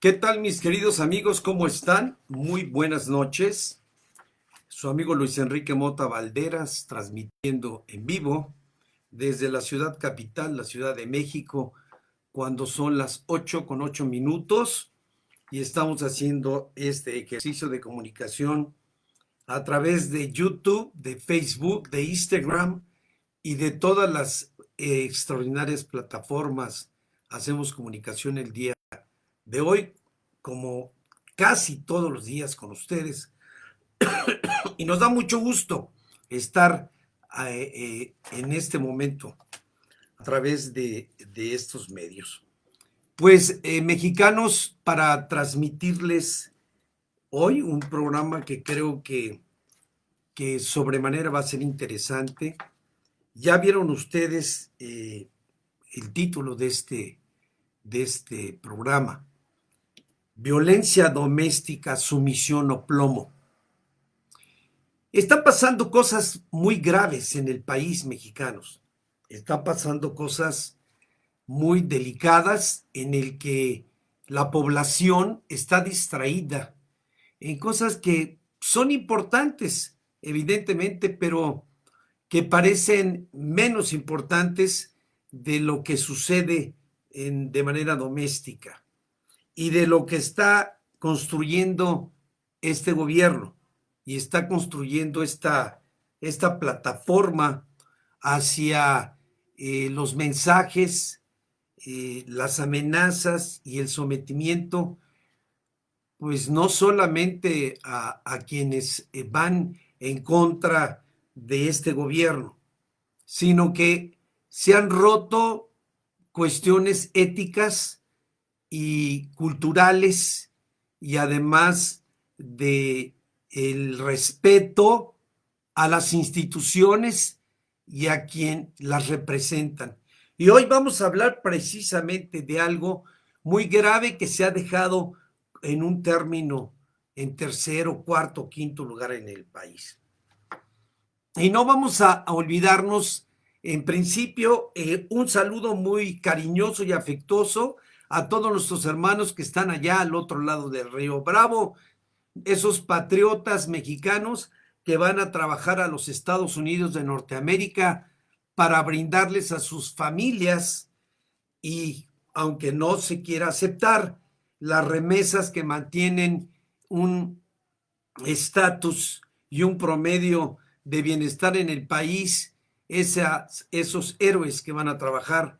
¿Qué tal, mis queridos amigos? ¿Cómo están? Muy buenas noches. Su amigo Luis Enrique Mota Valderas, transmitiendo en vivo desde la ciudad capital, la Ciudad de México, cuando son las 8:08 y estamos haciendo este ejercicio de comunicación a través de YouTube, de Facebook, de Instagram y de todas las extraordinarias plataformas. Hacemos comunicación el día de hoy, como casi todos los días con ustedes, y nos da mucho gusto estar en este momento a través de estos medios. Pues mexicanos, para transmitirles hoy un programa que creo que sobremanera va a ser interesante. Ya vieron ustedes el título de este programa: Violencia doméstica, sumisión o plomo. Están pasando cosas muy graves en el país, mexicanos. Están pasando cosas muy delicadas en el que la población está distraída en cosas que son importantes, evidentemente, pero que parecen menos importantes de lo que sucede de manera doméstica y de lo que está construyendo este gobierno y está construyendo esta plataforma hacia los mensajes, las amenazas y el sometimiento, pues no solamente a quienes van en contra de este gobierno, sino que se han roto cuestiones éticas y culturales, y además de el respeto a las instituciones y a quien las representan. Y hoy vamos a hablar precisamente de algo muy grave que se ha dejado en un término en tercero, cuarto, quinto lugar en el país. Y no vamos a olvidarnos, en principio, un saludo muy cariñoso y afectuoso a todos nuestros hermanos que están allá al otro lado del río Bravo, esos patriotas mexicanos que van a trabajar a los Estados Unidos de Norteamérica para brindarles a sus familias, y aunque no se quiera aceptar, las remesas que mantienen un estatus y un promedio de bienestar en el país, esos héroes que van a trabajar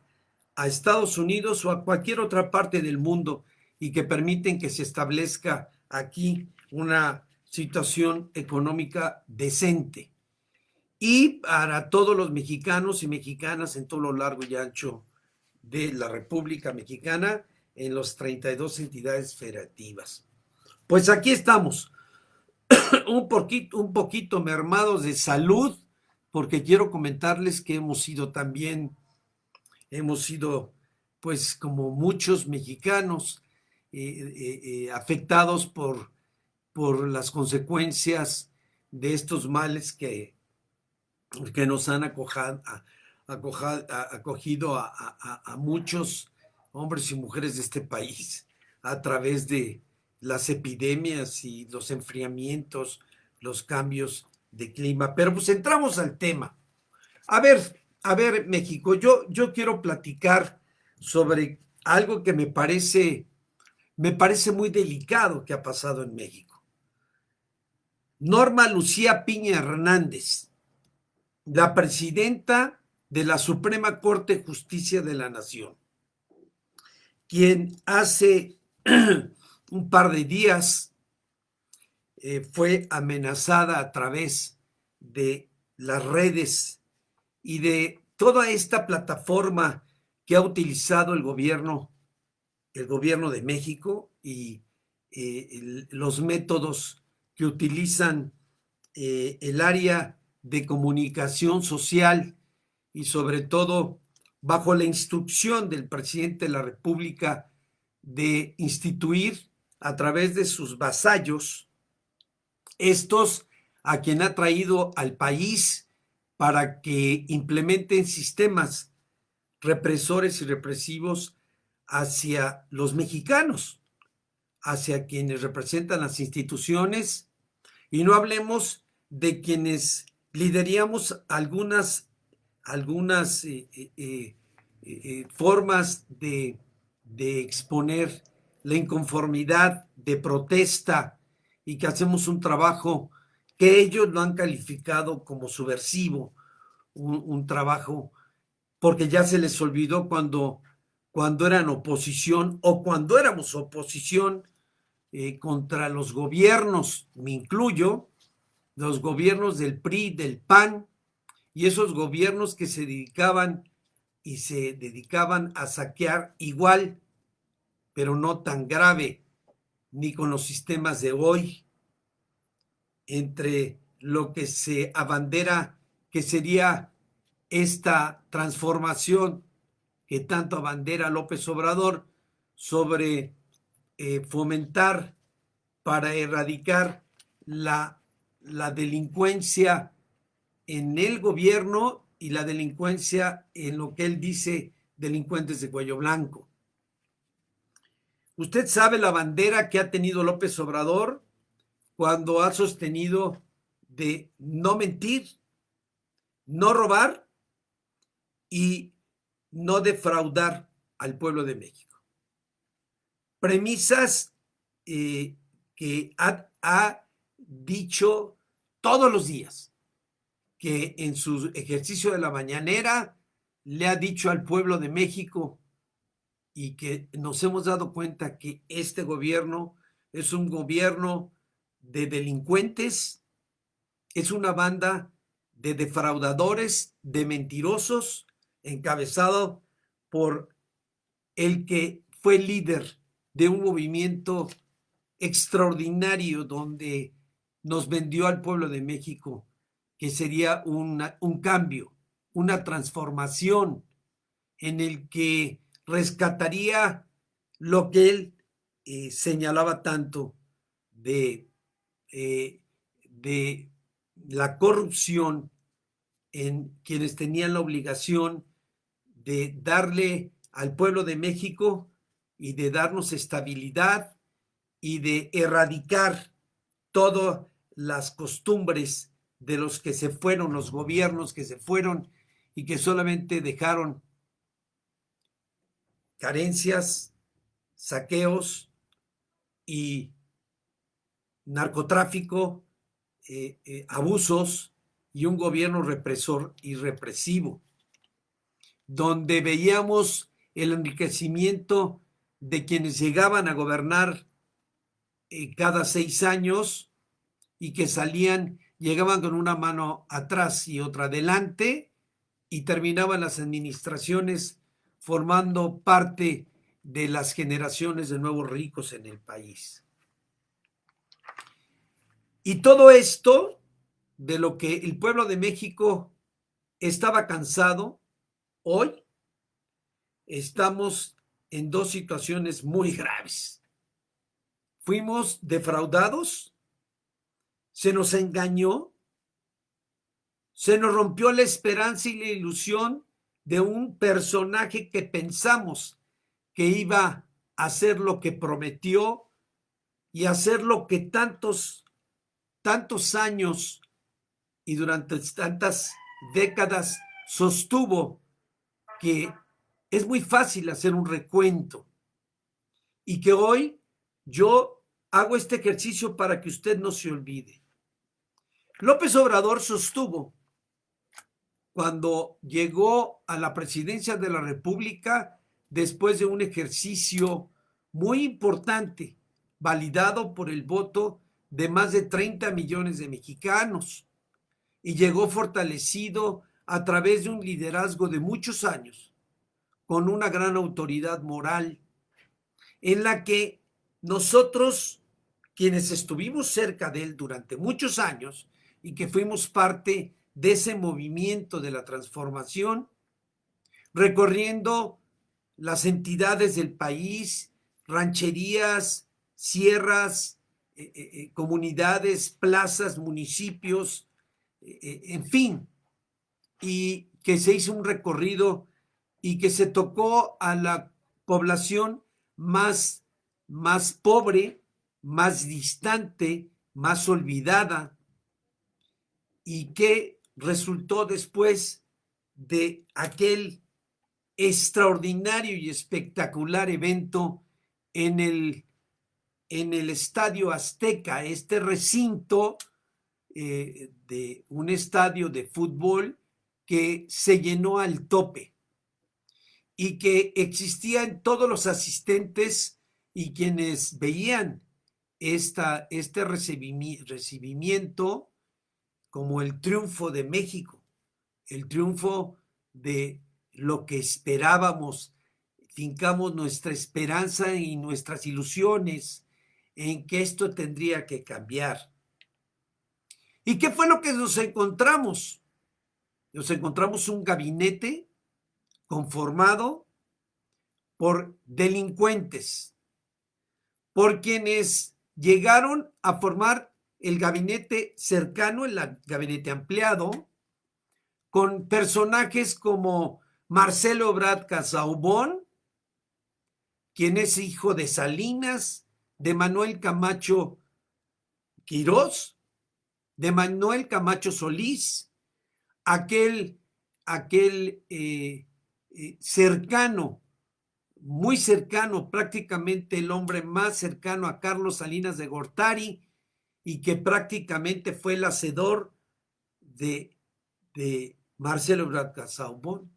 a Estados Unidos o a cualquier otra parte del mundo y que permiten que se establezca aquí una situación económica decente. Y para todos los mexicanos y mexicanas en todo lo largo y ancho de la República Mexicana, en las 32 entidades federativas. Pues aquí estamos, un poquito mermados de salud, porque quiero comentarles que hemos sido, pues como muchos mexicanos, afectados por las consecuencias de estos males que nos han acogido a muchos hombres y mujeres de este país a través de las epidemias y los enfriamientos, los cambios de clima. Pero pues entramos al tema. A ver, México, yo quiero platicar sobre algo que me parece muy delicado que ha pasado en México. Norma Lucía Piña Hernández, la presidenta de la Suprema Corte de Justicia de la Nación, quien hace un par de días fue amenazada a través de las redes y de toda esta plataforma que ha utilizado el gobierno de México y los métodos que utilizan el área de comunicación social, y sobre todo bajo la instrucción del presidente de la República de instituir a través de sus vasallos, estos a quien ha traído al país para que implementen sistemas represores y represivos hacia los mexicanos. hacia quienes representan las instituciones y no hablemos de quienes lideramos algunas formas de exponer la inconformidad, de protesta, y que hacemos un trabajo que ellos lo han calificado como subversivo, un trabajo porque ya se les olvidó cuando eran oposición o cuando éramos oposición contra los gobiernos, me incluyo, los gobiernos del PRI, del PAN, y esos gobiernos que se dedicaban a saquear igual, pero no tan grave, ni con los sistemas de hoy, entre lo que se abandera que sería esta transformación que tanto abandera López Obrador sobre fomentar para erradicar la delincuencia en el gobierno y la delincuencia en lo que él dice delincuentes de cuello blanco. Usted sabe la bandera que ha tenido López Obrador cuando ha sostenido de no mentir, no robar y no defraudar al pueblo de México. Premisas que ha dicho todos los días, que en su ejercicio de la mañanera le ha dicho al pueblo de México, y que nos hemos dado cuenta que este gobierno es un gobierno de delincuentes, es una banda de defraudadores, de mentirosos, encabezado por el que fue líder de un movimiento extraordinario donde nos vendió al pueblo de México que sería un cambio, una transformación en el que rescataría lo que él señalaba tanto de la corrupción en quienes tenían la obligación de darle al pueblo de México y de darnos estabilidad y de erradicar todas las costumbres de los que se fueron, los gobiernos que se fueron y que solamente dejaron carencias, saqueos y narcotráfico, abusos y un gobierno represor y represivo, donde veíamos el enriquecimiento de quienes llegaban a gobernar cada 6 años y que llegaban con una mano atrás y otra adelante y terminaban las administraciones formando parte de las generaciones de nuevos ricos en el país. Y todo esto de lo que el pueblo de México estaba cansado, hoy estamos en dos situaciones muy graves. Fuimos defraudados, se nos engañó, se nos rompió la esperanza y la ilusión de un personaje que pensamos que iba a hacer lo que prometió y hacer lo que tantos años y durante tantas décadas sostuvo, que es muy fácil hacer un recuento y que hoy yo hago este ejercicio para que usted no se olvide. López Obrador sostuvo cuando llegó a la presidencia de la República después de un ejercicio muy importante, validado por el voto de más de 30 millones de mexicanos, y llegó fortalecido a través de un liderazgo de muchos años, con una gran autoridad moral, en la que nosotros, quienes estuvimos cerca de él durante muchos años y que fuimos parte de ese movimiento de la transformación, recorriendo las entidades del país, rancherías, sierras, comunidades, plazas, municipios, en fin, y que se hizo un recorrido y que se tocó a la población más más pobre, más distante, más olvidada, y que resultó después de aquel extraordinario y espectacular evento en el Estadio Azteca, este recinto de un estadio de fútbol que se llenó al tope y que existían todos los asistentes y quienes veían este recibimiento como el triunfo de México, el triunfo de lo que esperábamos. Fincamos nuestra esperanza y nuestras ilusiones en que esto tendría que cambiar. ¿Y qué fue lo que nos encontramos? Nos encontramos un gabinete conformado por delincuentes, por quienes llegaron a formar el gabinete cercano, el gabinete ampliado, con personajes como Marcelo Ebrard Casaubon, quien es hijo de Salinas, de Manuel Camacho Quirós, de Manuel Camacho Solís, aquel cercano, muy cercano, prácticamente el hombre más cercano a Carlos Salinas de Gortari, y que prácticamente fue el hacedor de Marcelo Ebrard Casaubon.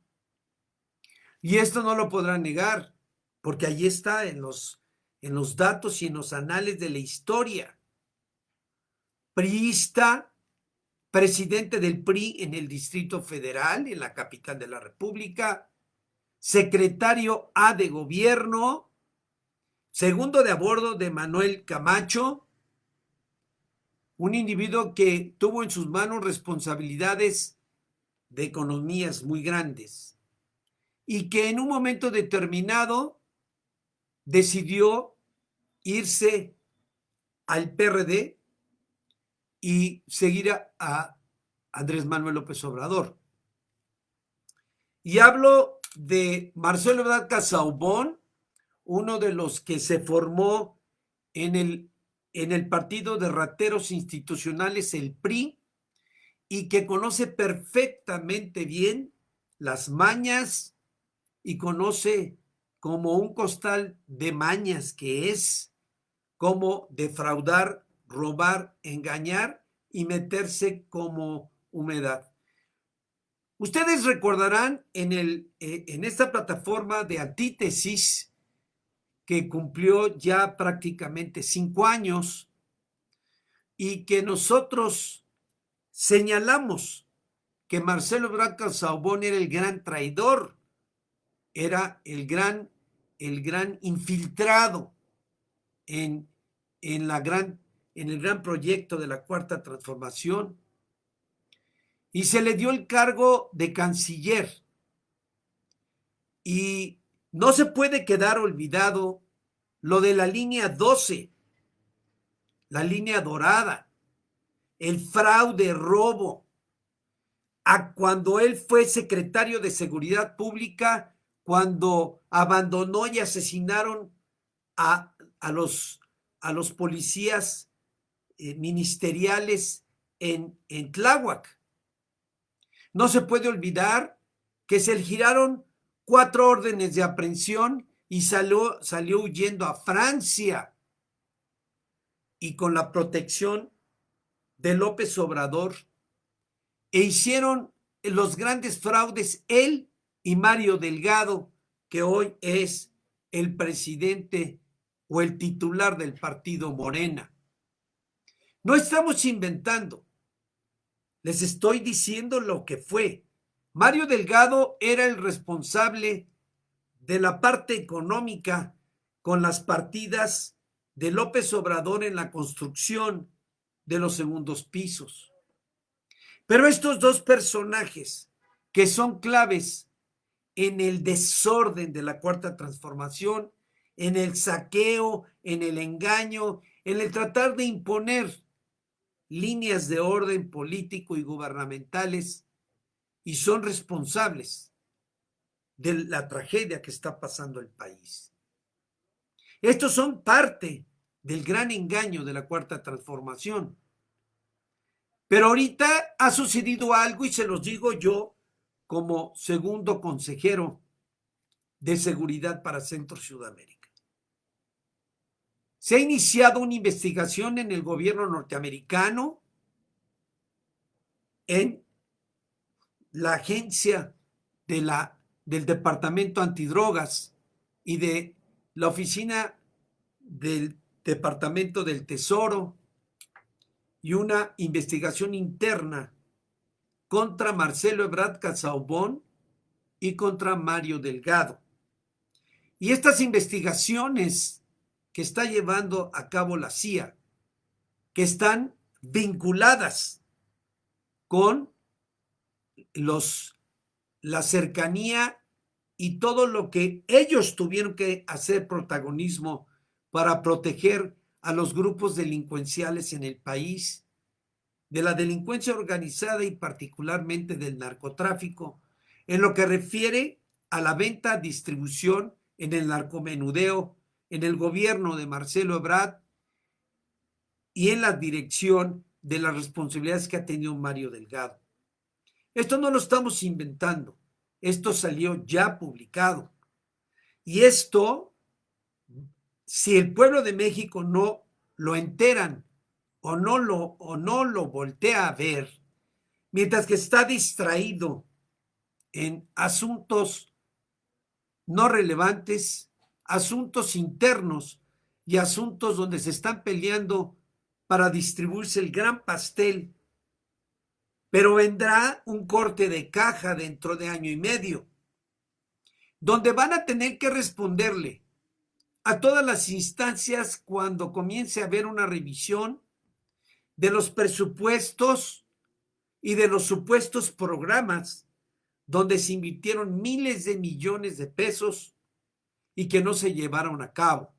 Y esto no lo podrán negar, porque ahí está en los datos y en los anales de la historia. Priista, presidente del PRI en el Distrito Federal, en la capital de la República, secretario A de gobierno, segundo de a bordo de Manuel Camacho, un individuo que tuvo en sus manos responsabilidades de economías muy grandes y que en un momento determinado decidió irse al PRD y seguir a Andrés Manuel López Obrador. Y hablo de Marcelo Ebrard Casaubon, uno de los que se formó en el partido de rateros institucionales, el PRI, y que conoce perfectamente bien las mañas y conoce como un costal de mañas que es cómo defraudar, robar, engañar y meterse como humedad. Ustedes recordarán en esta plataforma de Antítesis, que cumplió ya prácticamente 5 años y que nosotros señalamos que Marcelo Ebrard Casaubon era el gran traidor, era el gran infiltrado en el gran proyecto de la Cuarta Transformación, y se le dio el cargo de canciller. Y no se puede quedar olvidado lo de la línea 12, la línea dorada, el fraude, robo, a cuando él fue secretario de Seguridad Pública, cuando abandonó y asesinaron a los policías ministeriales en Tláhuac. No se puede olvidar que se le giraron 4 órdenes de aprehensión y salió huyendo a Francia, y con la protección de López Obrador, e hicieron los grandes fraudes él y Mario Delgado, que hoy es el presidente o el titular del partido Morena. No estamos inventando, les estoy diciendo lo que fue. Mario Delgado era el responsable de la parte económica con las partidas de López Obrador en la construcción de los segundos pisos. Pero estos dos personajes que son claves en el desorden de la Cuarta Transformación, en el saqueo, en el engaño, en el tratar de imponer líneas de orden político y gubernamentales, y son responsables de la tragedia que está pasando el país. Estos son parte del gran engaño de la Cuarta Transformación. Pero ahorita ha sucedido algo y se los digo yo como segundo consejero de seguridad para Centro Sudamérica. Se ha iniciado una investigación en el gobierno norteamericano, en la agencia del Departamento Antidrogas y de la oficina del Departamento del Tesoro, y una investigación interna contra Marcelo Ebrard Casaubon y contra Mario Delgado. Y estas investigaciones que está llevando a cabo la CIA, que están vinculadas con la cercanía y todo lo que ellos tuvieron que hacer protagonismo para proteger a los grupos delincuenciales en el país, de la delincuencia organizada y particularmente del narcotráfico, en lo que refiere a la venta, distribución en el narcomenudeo, en el gobierno de Marcelo Ebrard y en la dirección de las responsabilidades que ha tenido Mario Delgado. Esto no lo estamos inventando, esto salió ya publicado. Y esto, si el pueblo de México no lo enteran o no lo voltea a ver, mientras que está distraído en asuntos no relevantes, asuntos internos y asuntos donde se están peleando para distribuirse el gran pastel, pero vendrá un corte de caja dentro de año y medio, donde van a tener que responderle a todas las instancias cuando comience a haber una revisión de los presupuestos y de los supuestos programas donde se invirtieron miles de millones de pesos y que no se llevaron a cabo.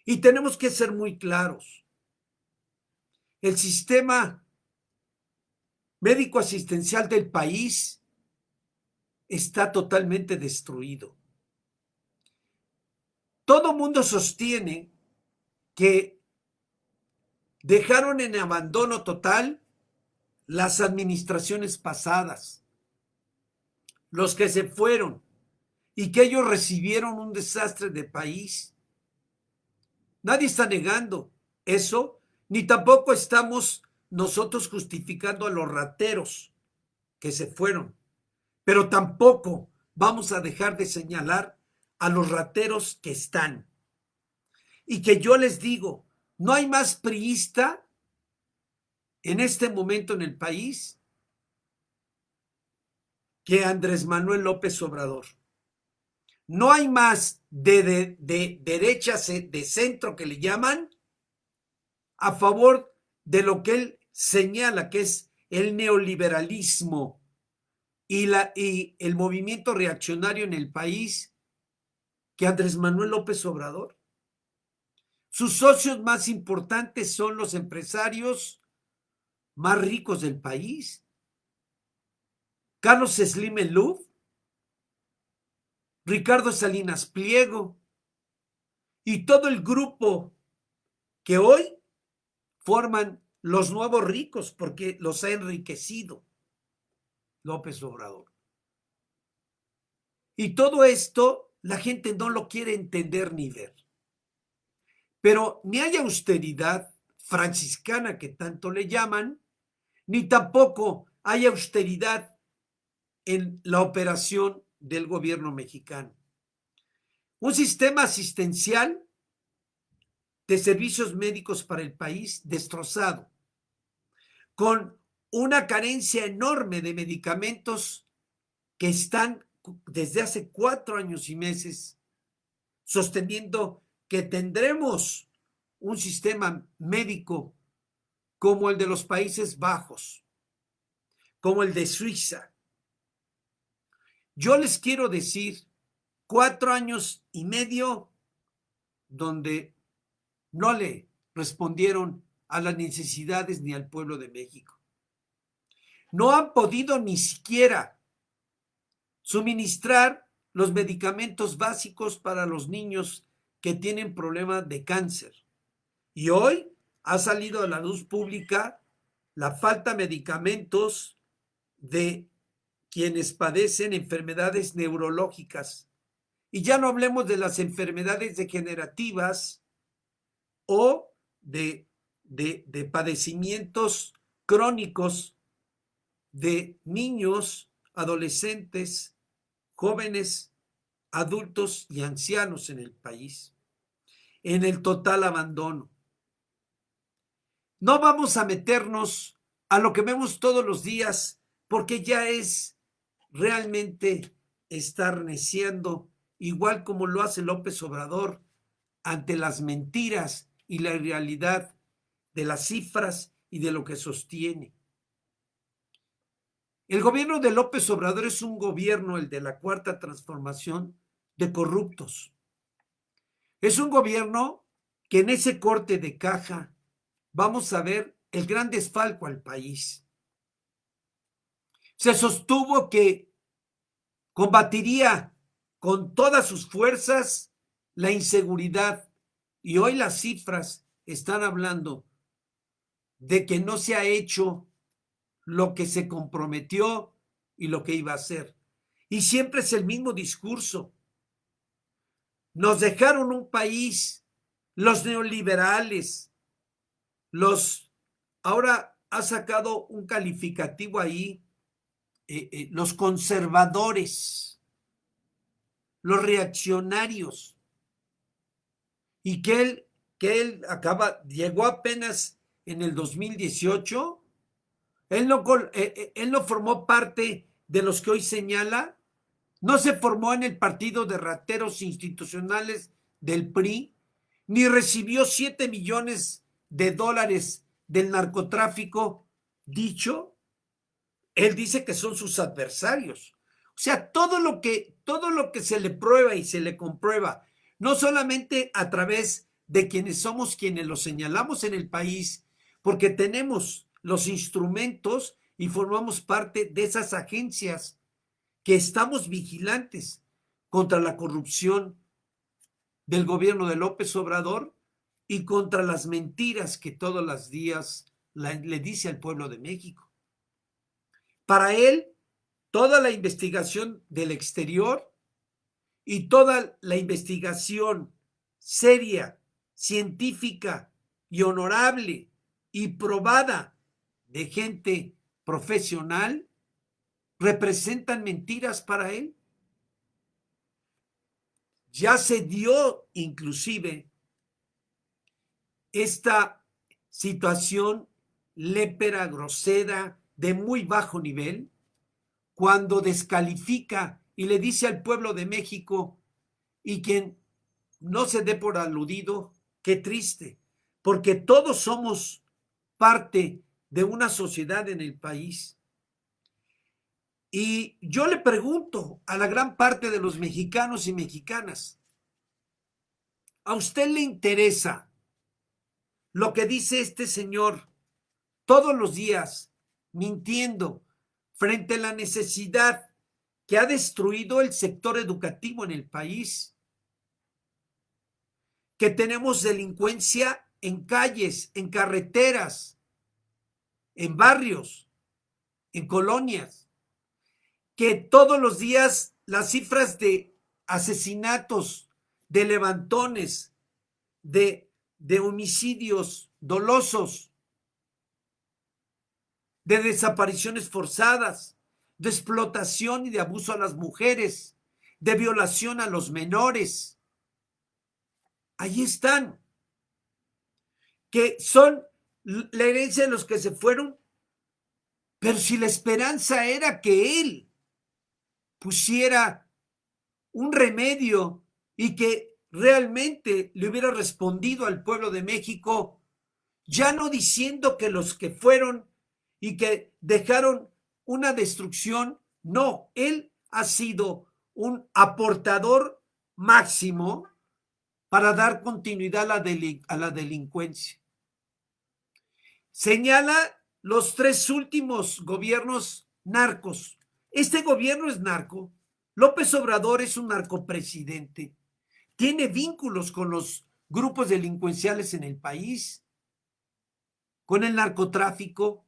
Y tenemos que ser muy claros. El sistema médico asistencial del país está totalmente destruido. Todo mundo sostiene que dejaron en abandono total las administraciones pasadas, los que se fueron, y que ellos recibieron un desastre de país. Nadie está negando eso, ni tampoco estamos nosotros justificando a los rateros que se fueron, pero tampoco vamos a dejar de señalar a los rateros que están. Y que yo les digo, no hay más priista en este momento en el país que Andrés Manuel López Obrador. No hay más de derecha, de centro que le llaman, a favor de lo que él señala que es el neoliberalismo y el movimiento reaccionario en el país, que Andrés Manuel López Obrador. Sus socios más importantes son los empresarios más ricos del país. Carlos Slim Louf, Ricardo Salinas Pliego y todo el grupo que hoy forman los nuevos ricos porque los ha enriquecido López Obrador. Y todo esto la gente no lo quiere entender ni ver. Pero ni hay austeridad franciscana que tanto le llaman, ni tampoco hay austeridad en la operación del gobierno mexicano. Un sistema asistencial de servicios médicos para el país destrozado, con una carencia enorme de medicamentos que están desde hace 4 años y meses sosteniendo que tendremos un sistema médico como el de los Países Bajos, como el de Suiza. Yo les quiero decir, 4 años y medio donde no le respondieron a las necesidades ni al pueblo de México. No han podido ni siquiera suministrar los medicamentos básicos para los niños que tienen problemas de cáncer. Y hoy ha salido a la luz pública la falta de medicamentos de quienes padecen enfermedades neurológicas. Y ya no hablemos de las enfermedades degenerativas o de padecimientos crónicos de niños, adolescentes, jóvenes, adultos y ancianos en el país, en el total abandono. No vamos a meternos a lo que vemos todos los días, porque ya es realmente estarneciendo, igual como lo hace López Obrador, ante las mentiras y la irrealidad de las cifras y de lo que sostiene. El gobierno de López Obrador es un gobierno, el de la Cuarta Transformación, de corruptos. Es un gobierno que en ese corte de caja vamos a ver el gran desfalco al país. Se sostuvo que combatiría con todas sus fuerzas la inseguridad, y hoy las cifras están hablando de que no se ha hecho lo que se comprometió y lo que iba a hacer. Y siempre es el mismo discurso. Nos dejaron un país, los neoliberales, ahora ha sacado un calificativo ahí, los conservadores, los reaccionarios, y que él llegó apenas en el 2018. Él no formó parte de los que hoy señala, no se formó en el partido de rateros institucionales del PRI, ni recibió 7 millones de dólares del narcotráfico dicho. Él dice que son sus adversarios. O sea, todo lo que se le prueba y se le comprueba, no solamente a través de quienes somos quienes lo señalamos en el país, porque tenemos los instrumentos y formamos parte de esas agencias que estamos vigilantes contra la corrupción del gobierno de López Obrador y contra las mentiras que todos los días le dice al pueblo de México. Para él, toda la investigación del exterior y toda la investigación seria, científica y honorable y probada de gente profesional representan mentiras para él. Ya se dio inclusive esta situación lépera, grosera, de muy bajo nivel, cuando descalifica y le dice al pueblo de México, y quien no se dé por aludido, qué triste, porque todos somos parte de una sociedad en el país. Y yo le pregunto a la gran parte de los mexicanos y mexicanas, ¿a usted le interesa lo que dice este señor todos los días, mintiendo frente a la necesidad que ha destruido el sector educativo en el país? Que tenemos delincuencia en calles, en carreteras, en barrios, en colonias, que todos los días las cifras de asesinatos, de levantones, de homicidios dolosos, de desapariciones forzadas, de explotación y de abuso a las mujeres, de violación a los menores, ahí están, que son la herencia de los que se fueron, pero si la esperanza era que él pusiera un remedio y que realmente le hubiera respondido al pueblo de México, ya no diciendo que los que fueron y que dejaron una destrucción, no, él ha sido un aportador máximo para dar continuidad a la delincuencia. Señala los 3 últimos gobiernos narcos. Este gobierno es narco. López Obrador es un narcopresidente. tiene vínculos con los grupos delincuenciales en el país, con el narcotráfico.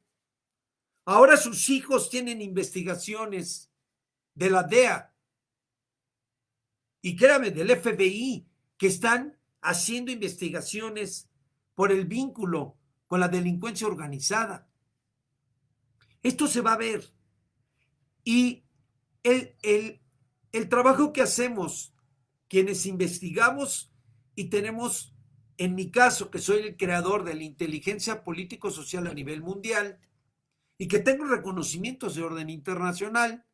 Ahora sus hijos tienen investigaciones de la DEA y créame, del FBI, que están haciendo investigaciones por el vínculo con la delincuencia organizada. Esto se va a ver. Y el trabajo que hacemos, quienes investigamos y tenemos, en mi caso, que soy el creador de la inteligencia político-social a nivel mundial y que tengo reconocimientos de orden internacional,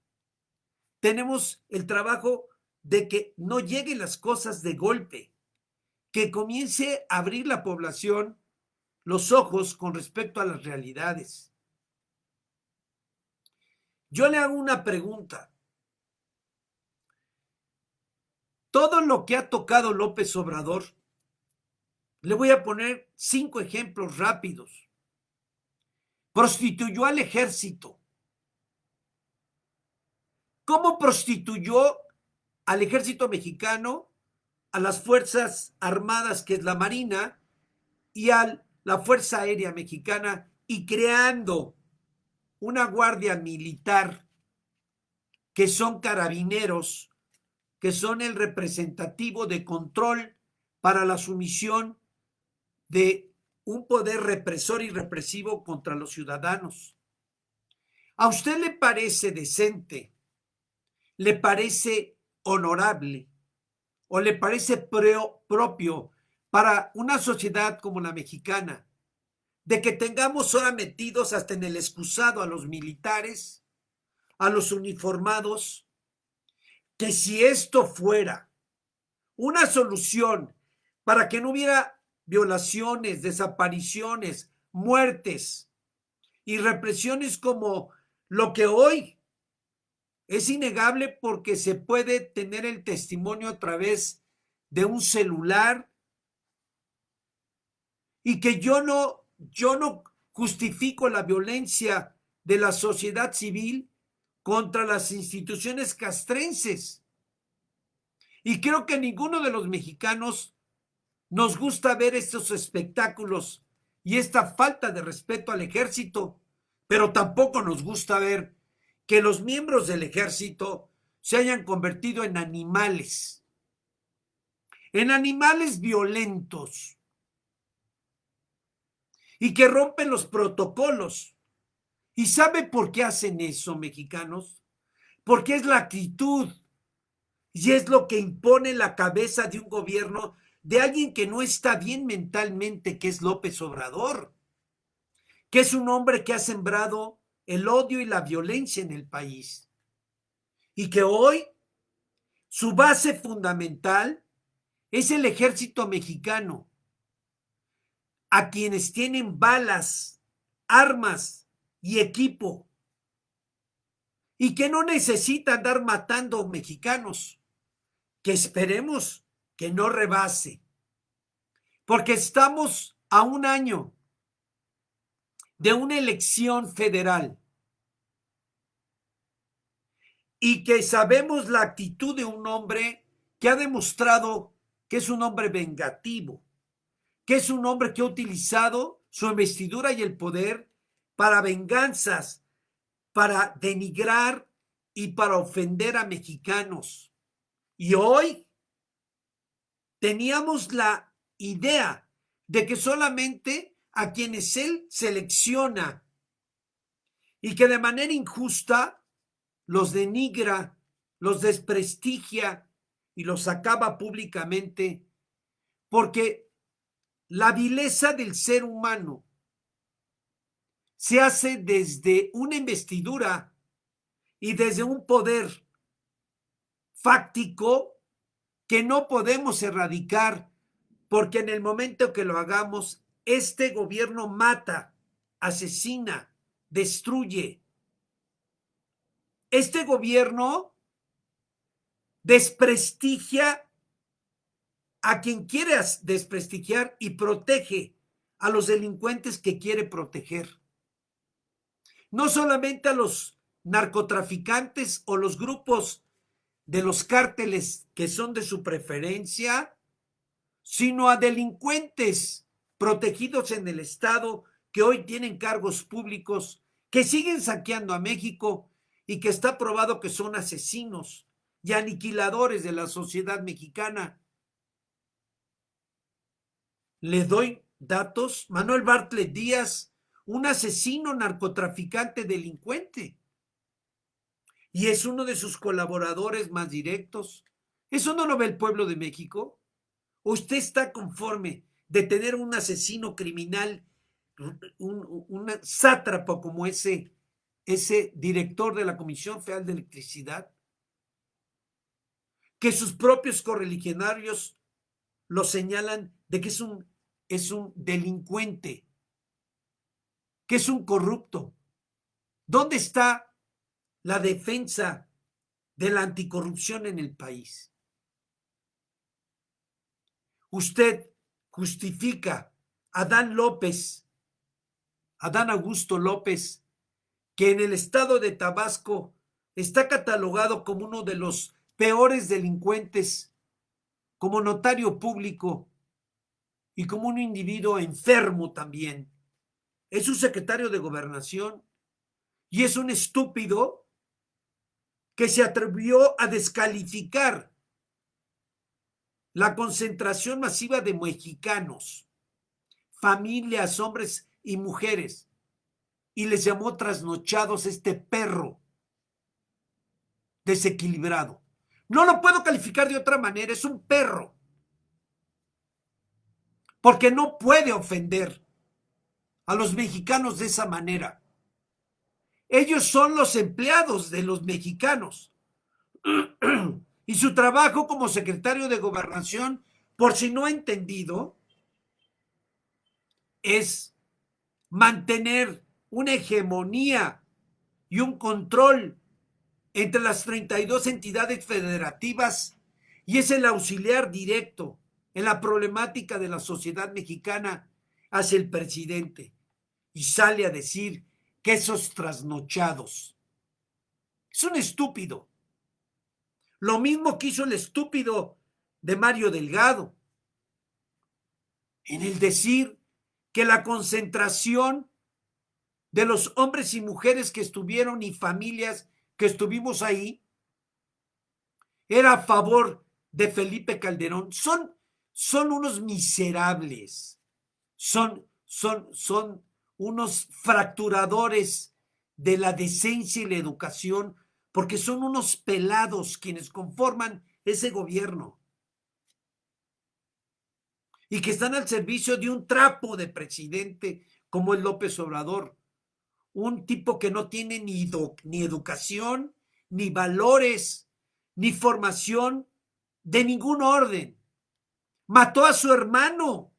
tenemos el trabajo de que no lleguen las cosas de golpe, que comience a abrir la población los ojos con respecto a las realidades. Yo le hago una pregunta. Todo lo que ha tocado López Obrador, le voy a poner 5 ejemplos rápidos. Prostituyó al ejército. ¿Cómo prostituyó al ejército mexicano, a las Fuerzas Armadas, que es la Marina, y a la Fuerza Aérea Mexicana, y creando una guardia militar que son carabineros, que son el representativo de control para la sumisión de un poder represor y represivo contra los ciudadanos? ¿A usted le parece decente, le parece honorable o le parece propio para una sociedad como la mexicana de que tengamos ahora metidos hasta en el excusado a los militares, a los uniformados? Que si esto fuera una solución para que no hubiera violaciones, desapariciones, muertes y represiones como lo que hoy es innegable, porque se puede tener el testimonio a través de un celular, y que yo no justifico la violencia de la sociedad civil contra las instituciones castrenses. Y creo que ninguno de los mexicanos nos gusta ver estos espectáculos y esta falta de respeto al ejército, pero tampoco nos gusta ver que los miembros del ejército se hayan convertido en animales violentos, y que rompen los protocolos. ¿Y sabe por qué hacen eso, mexicanos? Porque es la actitud y es lo que impone la cabeza de un gobierno, de alguien que no está bien mentalmente, que es López Obrador, que es un hombre que ha sembrado el odio y la violencia en el país, y que hoy su base fundamental es el ejército mexicano, a quienes tienen balas, armas y equipo, y que no necesita andar matando mexicanos, que esperemos que no rebase, porque estamos a un año de una elección federal y que sabemos la actitud de un hombre que ha demostrado que es un hombre vengativo, que es un hombre que ha utilizado su investidura y el poder para venganzas, para denigrar y para ofender a mexicanos. Y hoy teníamos la idea de que solamente a quienes él selecciona y que de manera injusta los denigra, los desprestigia y los acaba públicamente, porque la vileza del ser humano se hace desde una investidura y desde un poder fáctico que no podemos erradicar, porque en el momento que lo hagamos, este gobierno mata, asesina, destruye. Este gobierno desprestigia a quien quiere desprestigiar y protege a los delincuentes que quiere proteger. No solamente a los narcotraficantes o los grupos de los cárteles que son de su preferencia, sino a delincuentes protegidos en el Estado que hoy tienen cargos públicos, que siguen saqueando a México y que está probado que son asesinos y aniquiladores de la sociedad mexicana. Le doy datos. Manuel Bartlett Díaz, un asesino, narcotraficante, delincuente, y es uno de sus colaboradores más directos. ¿Eso no lo ve el pueblo de México? ¿Usted está conforme de tener un asesino criminal, un sátrapa como ese director de la Comisión Federal de Electricidad? Que sus propios correligionarios lo señalan de que es un delincuente, que es un corrupto. ¿Dónde está la defensa de la anticorrupción en el país? Usted justifica a Adán Augusto López, que en el estado de Tabasco está catalogado como uno de los peores delincuentes, como notario público y como un individuo enfermo también. Es su secretario de Gobernación y es un estúpido que se atrevió a descalificar la concentración masiva de mexicanos, familias, hombres y mujeres, y les llamó trasnochados, este perro desequilibrado. No lo puedo calificar de otra manera, es un perro, porque no puede ofender a los mexicanos de esa manera. Ellos son los empleados de los mexicanos y su trabajo como secretario de Gobernación, por si no ha entendido, es mantener una hegemonía y un control entre las 32 entidades federativas, y es el auxiliar directo en la problemática de la sociedad mexicana hacia el presidente, y sale a decir que esos trasnochados. Es un estúpido. Lo mismo que hizo el estúpido de Mario Delgado en el decir que la concentración de los hombres y mujeres que estuvieron y familias que estuvimos ahí era a favor de Felipe Calderón. Son unos miserables, son unos fracturadores de la decencia y la educación, porque son unos pelados quienes conforman ese gobierno y que están al servicio de un trapo de presidente como el López Obrador, un tipo que no tiene ni educación, ni valores, ni formación de ningún orden. Mató a su hermano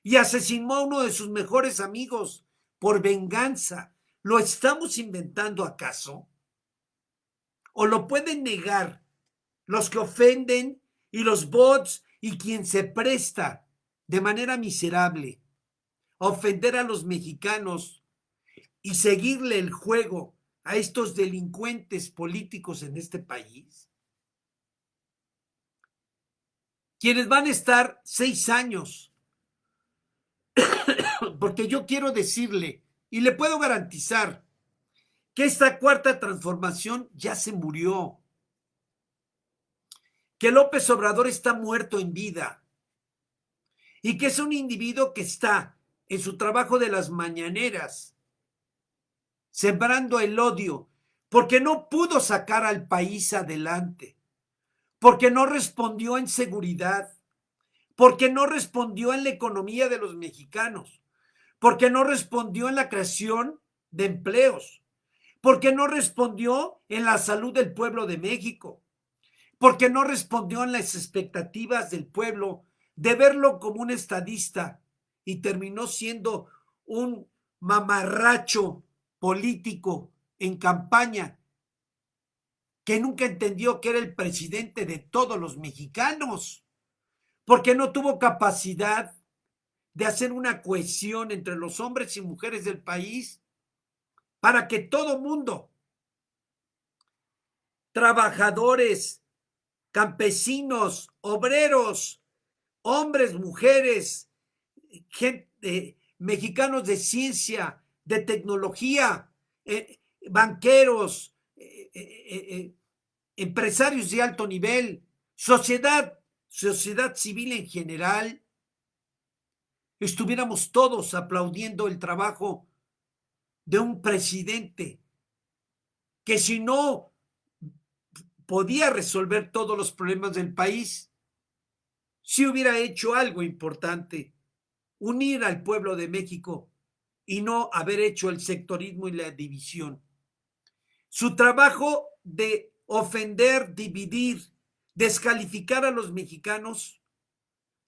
y asesinó a uno de sus mejores amigos por venganza. ¿Lo estamos inventando acaso? ¿O lo pueden negar los que ofenden y los bots y quien se presta de manera miserable a ofender a los mexicanos y seguirle el juego a estos delincuentes políticos en este país? Quienes van a estar 6 años, porque yo quiero decirle y le puedo garantizar que esta cuarta transformación ya se murió, que López Obrador está muerto en vida y que es un individuo que está en su trabajo de las mañaneras sembrando el odio porque no pudo sacar al país adelante, porque no respondió en seguridad, porque no respondió en la economía de los mexicanos, porque no respondió en la creación de empleos, porque no respondió en la salud del pueblo de México, porque no respondió en las expectativas del pueblo de verlo como un estadista, y terminó siendo un mamarracho político en campaña que nunca entendió que era el presidente de todos los mexicanos, porque no tuvo capacidad de hacer una cohesión entre los hombres y mujeres del país para que todo mundo, trabajadores, campesinos, obreros, hombres, mujeres, gente, mexicanos de ciencia, de tecnología, banqueros, empresarios de alto nivel, sociedad civil en general, estuviéramos todos aplaudiendo el trabajo de un presidente que, si no podía resolver todos los problemas del país, sí hubiera hecho algo importante: unir al pueblo de México y no haber hecho el sectorismo y la división. Su trabajo de ofender, dividir, descalificar a los mexicanos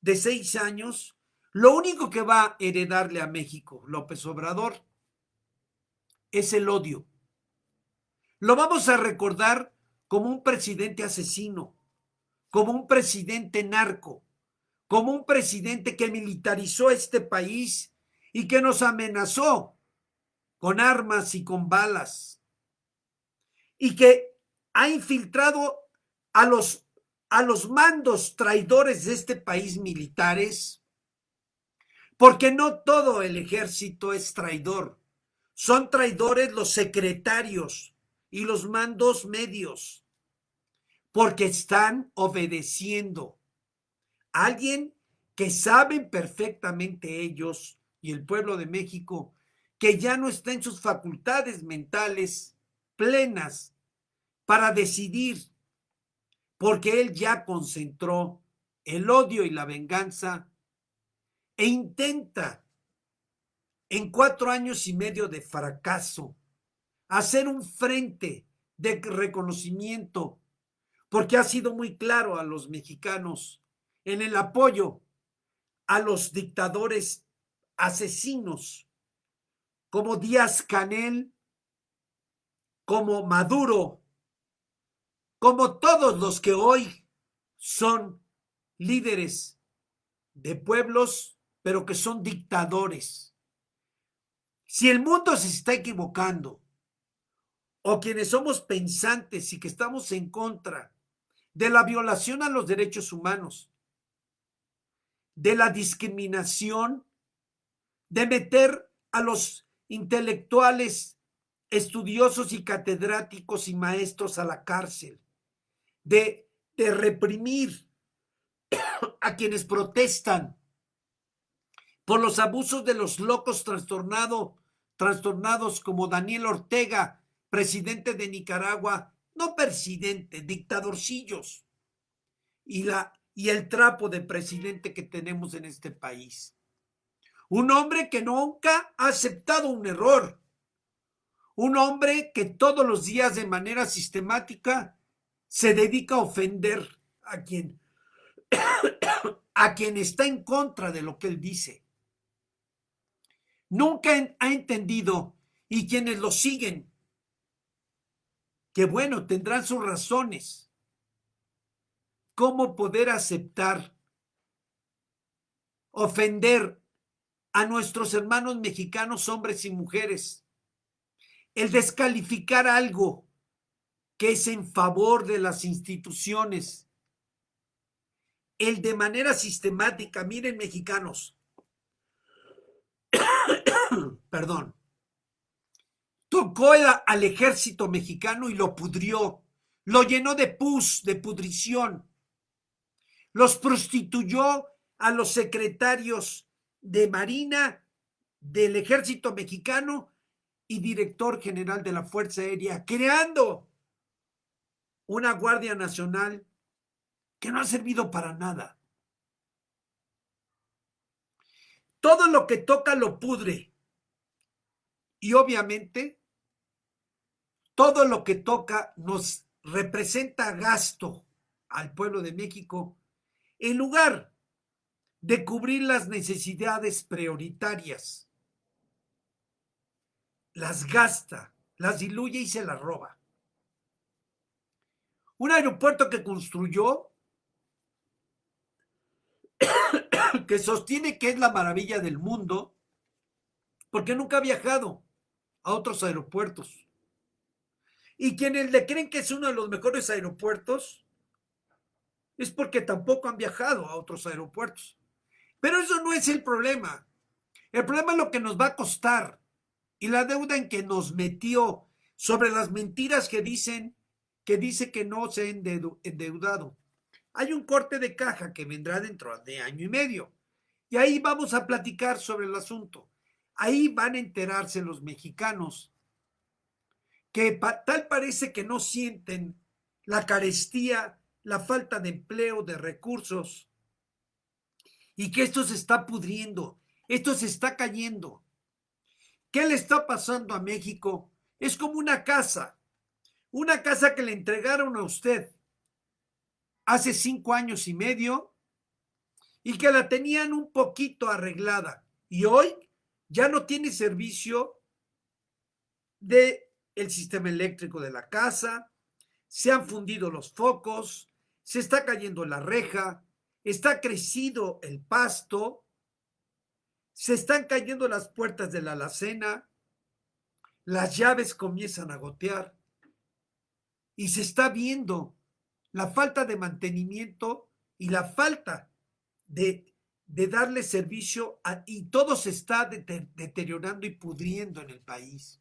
de 6 años, lo único que va a heredarle a México López Obrador es el odio. Lo vamos a recordar como un presidente asesino, como un presidente narco, como un presidente que militarizó este país y que nos amenazó con armas y con balas, y que ha infiltrado a los mandos traidores de este país, militares, porque no todo el ejército es traidor. Son traidores los secretarios y los mandos medios, porque están obedeciendo a alguien que saben perfectamente ellos y el pueblo de México que ya no está en sus facultades mentales plenas para decidir, porque él ya concentró el odio y la venganza e intenta, en 4 años y medio de fracaso, hacer un frente de reconocimiento, porque ha sido muy claro a los mexicanos en el apoyo a los dictadores asesinos como Díaz-Canel, como Maduro, como todos los que hoy son líderes de pueblos, pero que son dictadores. Si el mundo se está equivocando, o quienes somos pensantes y que estamos en contra de la violación a los derechos humanos, de la discriminación, de meter a los intelectuales, estudiosos y catedráticos y maestros a la cárcel, de reprimir a quienes protestan por los abusos de los locos trastornados como Daniel Ortega, presidente de Nicaragua, no presidente, dictadorcillos, y el trapo de presidente que tenemos en este país. Un hombre que nunca ha aceptado un error. Un hombre que todos los días de manera sistemática se dedica a ofender a quien está en contra de lo que él dice. Nunca ha entendido, y quienes lo siguen, que bueno, tendrán sus razones, cómo poder aceptar ofender a nuestros hermanos mexicanos, hombres y mujeres, el descalificar algo que es en favor de las instituciones, el de manera sistemática. Miren, mexicanos, perdón, tocó al ejército mexicano y lo pudrió, lo llenó de pus, de pudrición, los prostituyó a los secretarios de Marina, del ejército mexicano y director general de la Fuerza Aérea, creando una Guardia Nacional que no ha servido para nada. Todo lo que toca lo pudre, y obviamente todo lo que toca nos representa gasto al pueblo de México, en lugar de cubrir las necesidades prioritarias. Las gasta, las diluye y se las roba. Un aeropuerto que construyó, que sostiene que es la maravilla del mundo, porque nunca ha viajado a otros aeropuertos. Y quienes le creen que es uno de los mejores aeropuertos, es porque tampoco han viajado a otros aeropuertos. Pero eso no es el problema. El problema es lo que nos va a costar y la deuda en que nos metió sobre las mentiras que dice que no se ha endeudado. Hay un corte de caja que vendrá dentro de año y medio. Y ahí vamos a platicar sobre el asunto. Ahí van a enterarse los mexicanos que tal parece que no sienten la carestía, la falta de empleo, de recursos, y que esto se está pudriendo, esto se está cayendo. ¿Qué le está pasando a México? Es como una casa que le entregaron a usted hace 5 años y medio y que la tenían un poquito arreglada y hoy ya no tiene servicio del sistema eléctrico de la casa, se han fundido los focos, se está cayendo la reja, está crecido el pasto, se están cayendo las puertas de la alacena, las llaves comienzan a gotear y se está viendo la falta de mantenimiento y la falta de darle servicio y todo se está deteriorando y pudriendo en el país.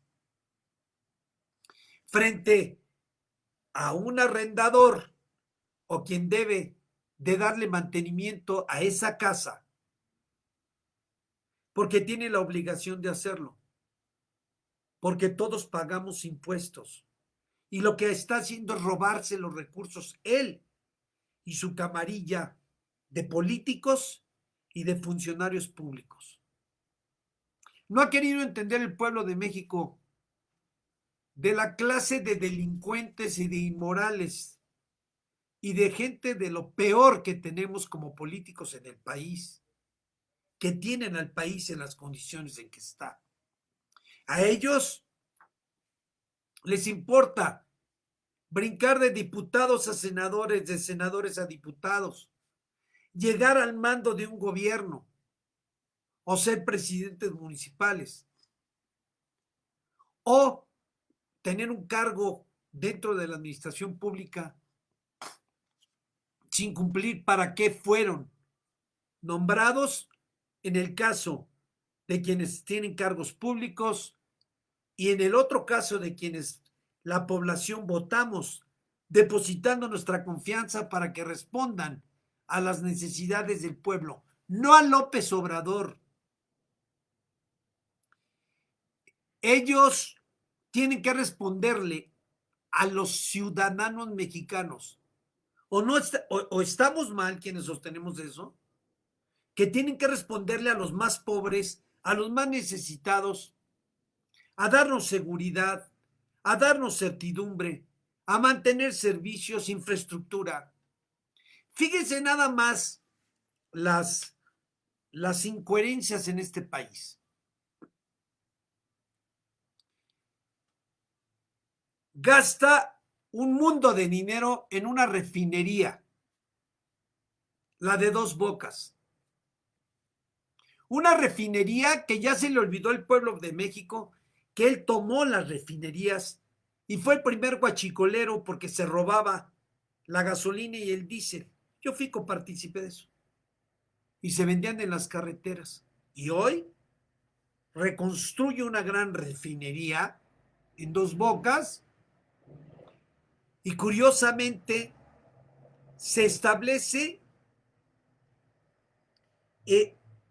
Frente a un arrendador o quien debe de darle mantenimiento a esa casa, porque tiene la obligación de hacerlo, porque todos pagamos impuestos y lo que está haciendo es robarse los recursos él y su camarilla de políticos y de funcionarios públicos. No ha querido entender el pueblo de México de la clase de delincuentes y de inmorales y de gente de lo peor que tenemos como políticos en el país, que tienen al país en las condiciones en que está. A ellos les importa brincar de diputados a senadores, de senadores a diputados, llegar al mando de un gobierno o ser presidentes municipales o tener un cargo dentro de la administración pública sin cumplir para qué fueron nombrados en el caso de quienes tienen cargos públicos y en el otro caso de quienes la población votamos, depositando nuestra confianza para que respondan a las necesidades del pueblo, no a López Obrador. Ellos tienen que responderle a los ciudadanos mexicanos. O estamos mal quienes sostenemos eso, que tienen que responderle a los más pobres, a los más necesitados, a darnos seguridad, a darnos certidumbre, a mantener servicios, infraestructura. Fíjense nada más las incoherencias en este país. Gasta un mundo de dinero en una refinería, la de Dos Bocas. Una refinería que ya se le olvidó al pueblo de México que él tomó las refinerías y fue el primer guachicolero porque se robaba la gasolina y el diésel. Yo fui copartícipe de eso. Y se vendían en las carreteras. Y hoy reconstruye una gran refinería en Dos Bocas y curiosamente se establece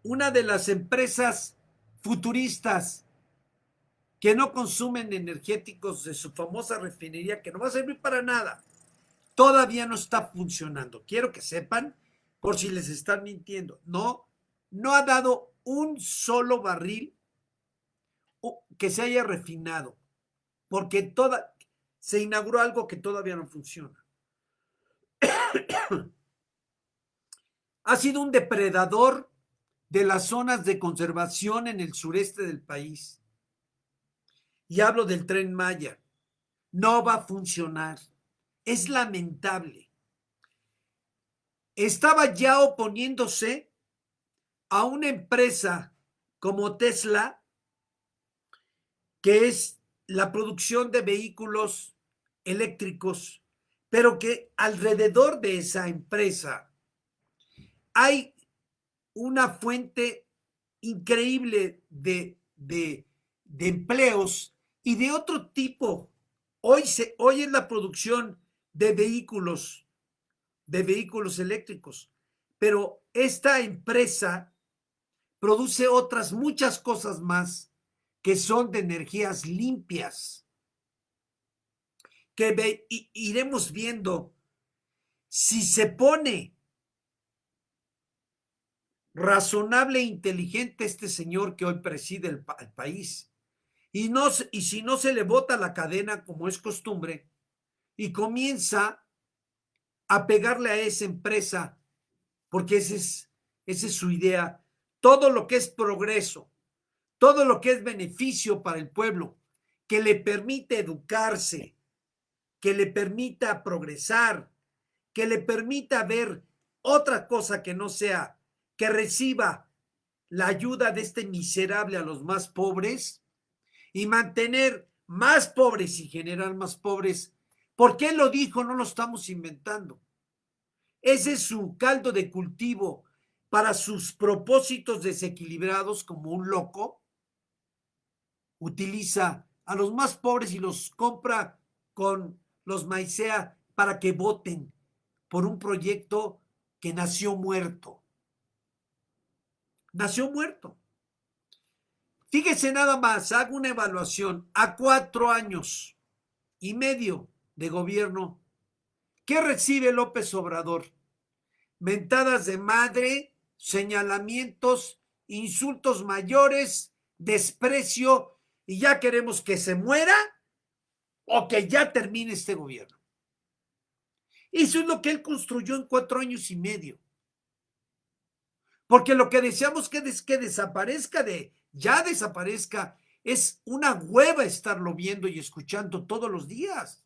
una de las empresas futuristas que no consumen energéticos de su famosa refinería, que no va a servir para nada, todavía no está funcionando. Quiero que sepan, por si les están mintiendo, no ha dado un solo barril que se haya refinado, porque se inauguró algo que todavía no funciona. Ha sido un depredador de las zonas de conservación en el sureste del país. Y hablo del Tren Maya. No va a funcionar. Es lamentable. Estaba ya oponiéndose a una empresa como Tesla, que es la producción de vehículos eléctricos pero que alrededor de esa empresa hay una fuente increíble de empleos y de otro tipo. Hoy es la producción de vehículos eléctricos, pero esta empresa produce otras muchas cosas más que son de energías limpias, que iremos viendo si se pone razonable e inteligente este señor que hoy preside el país. Y si no se le bota la cadena como es costumbre y comienza a pegarle a esa empresa, porque esa es su idea, todo lo que es progreso, todo lo que es beneficio para el pueblo, que le permite educarse, que le permita progresar, que le permita ver otra cosa que no sea que reciba la ayuda de este miserable a los más pobres y mantener más pobres y generar más pobres. Porque él lo dijo, no lo estamos inventando. Ese es su caldo de cultivo para sus propósitos desequilibrados como un loco. Utiliza a los más pobres y los compra con los maicea para que voten por un proyecto que nació muerto. Nació muerto. Fíjese nada más, hago una evaluación a 4 años y medio de gobierno. ¿Qué recibe López Obrador? Mentadas de madre, señalamientos, insultos mayores, desprecio, y ya queremos que se muera o que ya termine este gobierno. Eso es lo que él construyó en 4 años y medio. Porque lo que deseamos que desaparezca, ya desaparezca, es una hueva estarlo viendo y escuchando todos los días.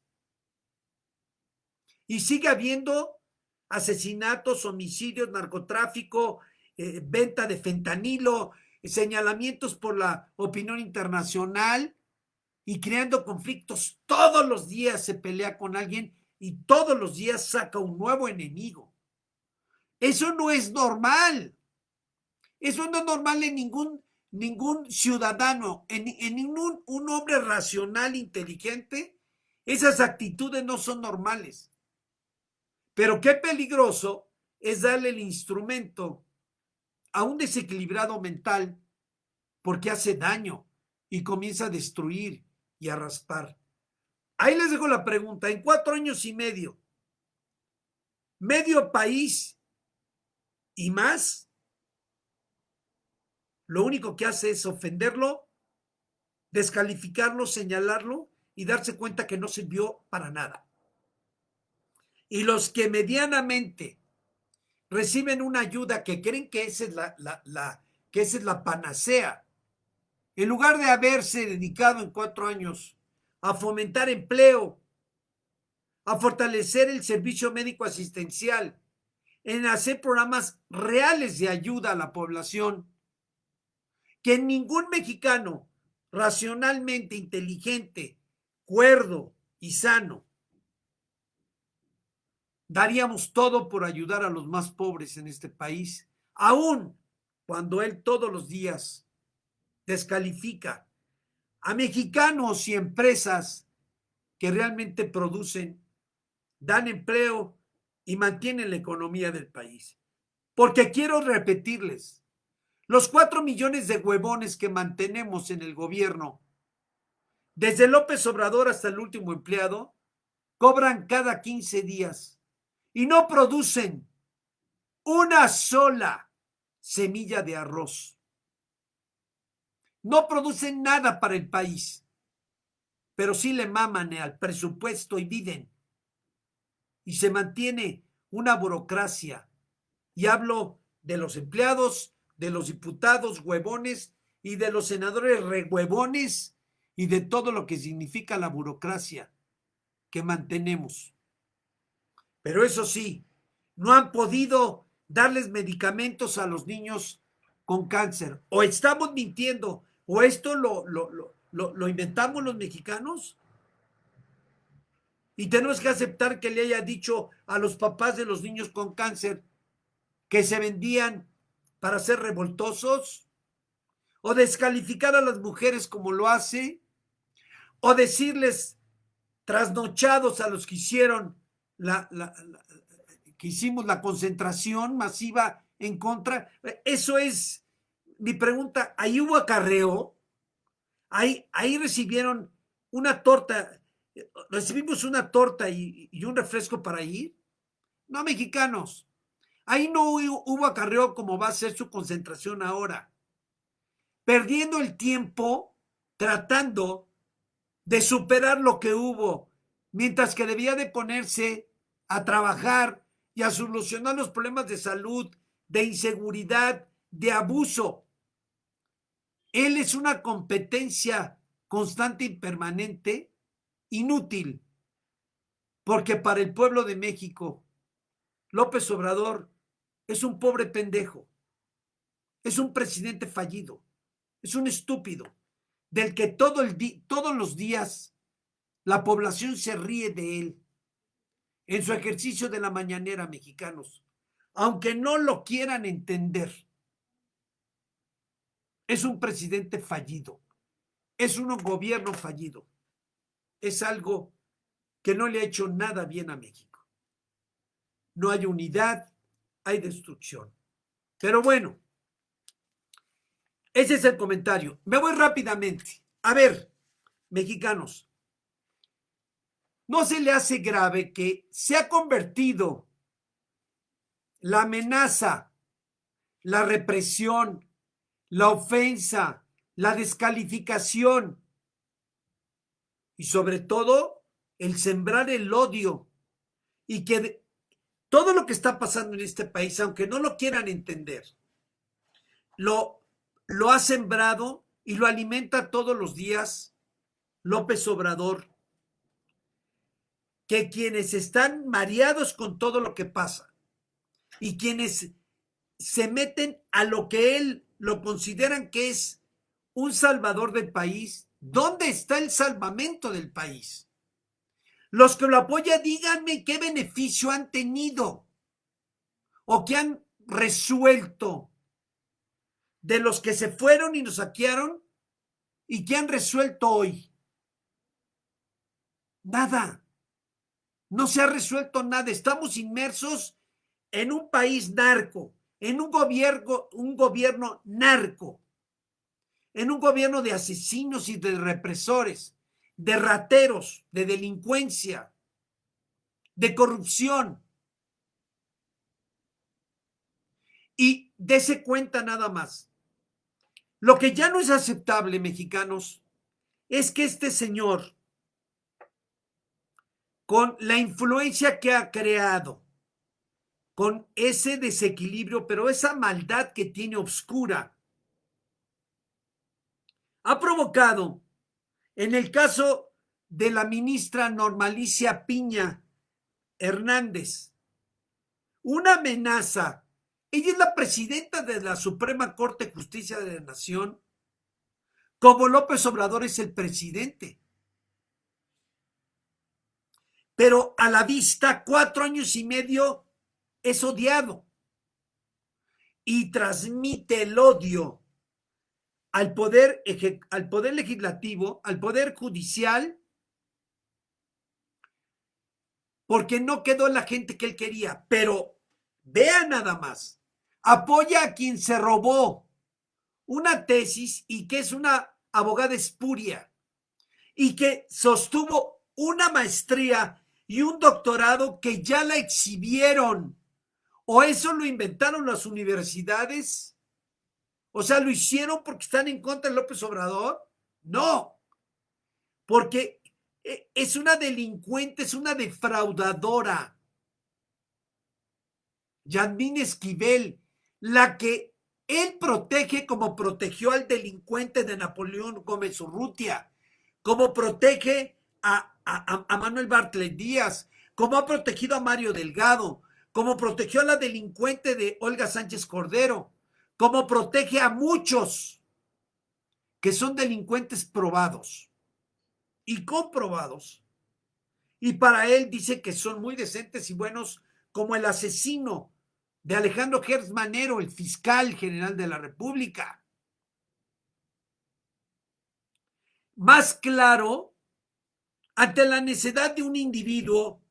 Y sigue habiendo asesinatos, homicidios, narcotráfico, venta de fentanilo, señalamientos por la opinión internacional y creando conflictos. Todos los días se pelea con alguien y todos los días saca un nuevo enemigo. Eso no es normal. Eso no es normal en ningún ciudadano, en ningún un hombre racional, inteligente. Esas actitudes no son normales. Pero qué peligroso es darle el instrumento a un desequilibrado mental porque hace daño y comienza a destruir y a raspar. Ahí les dejo la pregunta. En 4 años y medio país y más, lo único que hace es ofenderlo, descalificarlo, señalarlo y darse cuenta que no sirvió para nada. Y los que medianamente reciben una ayuda que creen que esa es la panacea, en lugar de haberse dedicado en 4 años a fomentar empleo, a fortalecer el servicio médico asistencial, en hacer programas reales de ayuda a la población, que ningún mexicano racionalmente inteligente, cuerdo y sano daríamos todo por ayudar a los más pobres en este país, aun cuando él todos los días descalifica a mexicanos y empresas que realmente producen, dan empleo y mantienen la economía del país. Porque quiero repetirles, los 4 millones de huevones que mantenemos en el gobierno, desde López Obrador hasta el último empleado, cobran cada 15 días y no producen una sola semilla de arroz. No producen nada para el país, pero sí le maman al presupuesto y viven. Y se mantiene una burocracia. Y hablo de los empleados, de los diputados huevones y de los senadores rehuevones y de todo lo que significa la burocracia que mantenemos. Pero eso sí, no han podido darles medicamentos a los niños con cáncer. O estamos mintiendo, o esto lo inventamos los mexicanos. Y tenemos que aceptar que le haya dicho a los papás de los niños con cáncer que se vendían para ser revoltosos, o descalificar a las mujeres como lo hace, o decirles trasnochados a los que hicieron que hicimos la concentración masiva en contra. Eso es mi pregunta. ¿Ahí hubo acarreo? Ahí recibieron una torta, recibimos una torta y un refresco para ir. No, mexicanos, ahí no hubo acarreo como va a ser su concentración ahora. Perdiendo el tiempo tratando de superar lo que hubo, mientras que debía de ponerse a trabajar y a solucionar los problemas de salud, de inseguridad, de abuso. Él es una competencia constante y permanente, inútil, porque para el pueblo de México, López Obrador es un pobre pendejo, es un presidente fallido, es un estúpido, del que todos los días la población se ríe de él en su ejercicio de la mañanera, mexicanos, aunque no lo quieran entender. Es un presidente fallido, es un gobierno fallido, es algo que no le ha hecho nada bien a México. No hay unidad, hay destrucción. Pero bueno, ese es el comentario. Me voy rápidamente. A ver, mexicanos, ¿no se le hace grave que se ha convertido la amenaza, la represión, la ofensa, la descalificación y sobre todo el sembrar el odio y que todo lo que está pasando en este país, aunque no lo quieran entender, lo ha sembrado y lo alimenta todos los días López Obrador, que quienes están mareados con todo lo que pasa y quienes se meten a lo que él lo consideran que es un salvador del país, ¿dónde está el salvamento del país? Los que lo apoyan, díganme qué beneficio han tenido o qué han resuelto de los que se fueron y nos saquearon y qué han resuelto hoy. Nada. No se ha resuelto nada. Estamos inmersos en un país narco, en un gobierno narco, en un gobierno de asesinos y de represores, de rateros, de delincuencia, de corrupción. Y dése cuenta nada más. Lo que ya no es aceptable, mexicanos, es que este señor, con la influencia que ha creado, con ese desequilibrio, pero esa maldad que tiene oscura, ha provocado, en el caso de la ministra Normalicia Piña Hernández, una amenaza. Ella es la presidenta de la Suprema Corte de Justicia de la Nación, como López Obrador es el presidente. Pero a la vista, 4 años y medio es odiado y transmite el odio al poder legislativo, al poder judicial, porque no quedó la gente que él quería. Pero vea nada más, apoya a quien se robó una tesis y que es una abogada espuria y que sostuvo una maestría y un doctorado que ya la exhibieron. ¿O eso lo inventaron las universidades? O sea, ¿lo hicieron porque están en contra de López Obrador? No, porque es una delincuente, es una defraudadora. Yasmín Esquivel, la que él protege como protegió al delincuente de Napoleón Gómez Urrutia, como protege a Manuel Bartlett Díaz, como ha protegido a Mario Delgado, como protegió a la delincuente de Olga Sánchez Cordero, como protege a muchos que son delincuentes probados y comprobados Y para él dice que son muy decentes y buenos, como el asesino de Alejandro Gertz Manero, el fiscal general de la República. Más claro, ante la necedad de un individuo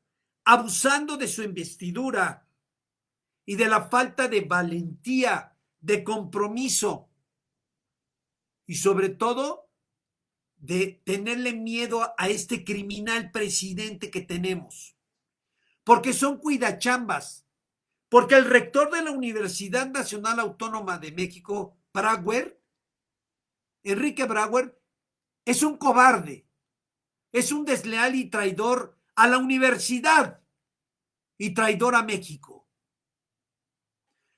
abusando de su investidura y de la falta de valentía, de compromiso y sobre todo de tenerle miedo a este criminal presidente que tenemos, porque son cuidachambas, porque el rector de la Universidad Nacional Autónoma de México, Brauer, Enrique Brauer, es un cobarde, es un desleal y traidor a la universidad y traidor a México,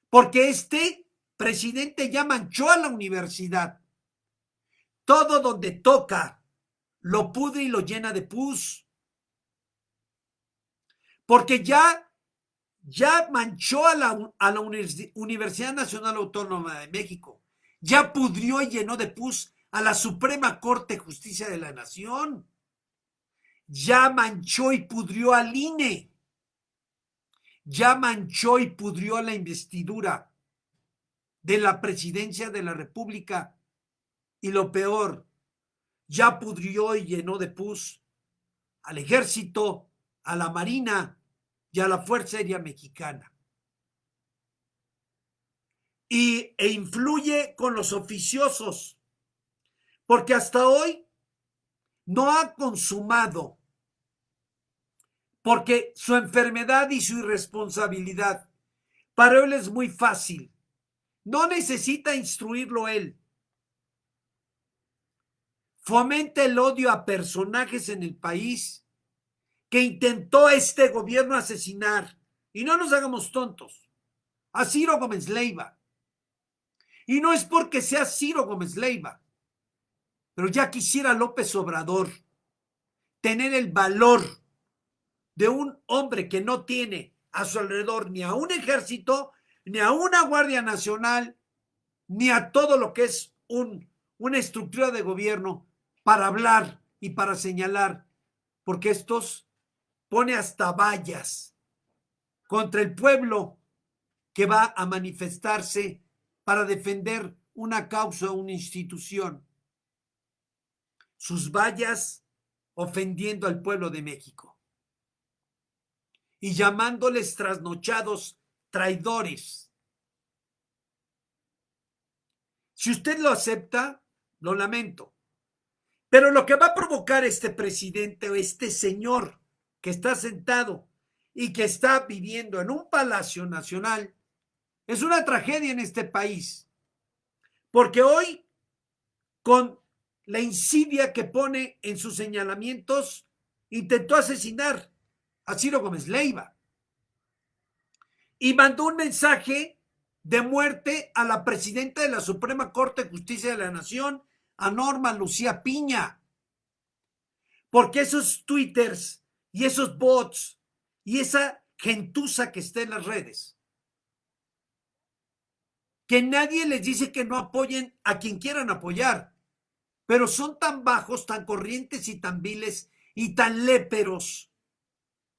porque este presidente ya manchó a la universidad. Todo donde toca lo pudre y lo llena de pus, porque ya manchó a la Universidad Nacional Autónoma de México, ya pudrió y llenó de pus a la Suprema Corte de Justicia de la Nación, ya manchó y pudrió al INE, ya manchó y pudrió la investidura de la presidencia de la República y lo peor, ya pudrió y llenó de pus al Ejército, a la Marina y a la Fuerza Aérea Mexicana. E influye con los oficiosos, porque hasta hoy no ha consumado, porque su enfermedad y su irresponsabilidad para él es muy fácil. No necesita instruirlo él. Fomenta el odio a personajes en el país que intentó este gobierno asesinar. Y no nos hagamos tontos. A Ciro Gómez Leiva. Y no es porque sea Ciro Gómez Leiva, pero ya quisiera López Obrador tener el valor de un hombre que no tiene a su alrededor ni a un ejército, ni a una Guardia Nacional, ni a todo lo que es una estructura de gobierno para hablar y para señalar, porque estos pone hasta vallas contra el pueblo que va a manifestarse para defender una causa o una institución. Sus vallas ofendiendo al pueblo de México y llamándoles trasnochados traidores. Si usted lo acepta, lo lamento. Pero lo que va a provocar este presidente o este señor que está sentado y que está viviendo en un palacio nacional es una tragedia en este país. Porque hoy, con la insidia que pone en sus señalamientos, intentó asesinar a Ciro Gómez Leiva y mandó un mensaje de muerte a la presidenta de la Suprema Corte de Justicia de la Nación, a Norma Lucía Piña, porque esos twitters y esos bots y esa gentuza que está en las redes, que nadie les dice que no apoyen a quien quieran apoyar, pero son tan bajos, tan corrientes y tan viles y tan léperos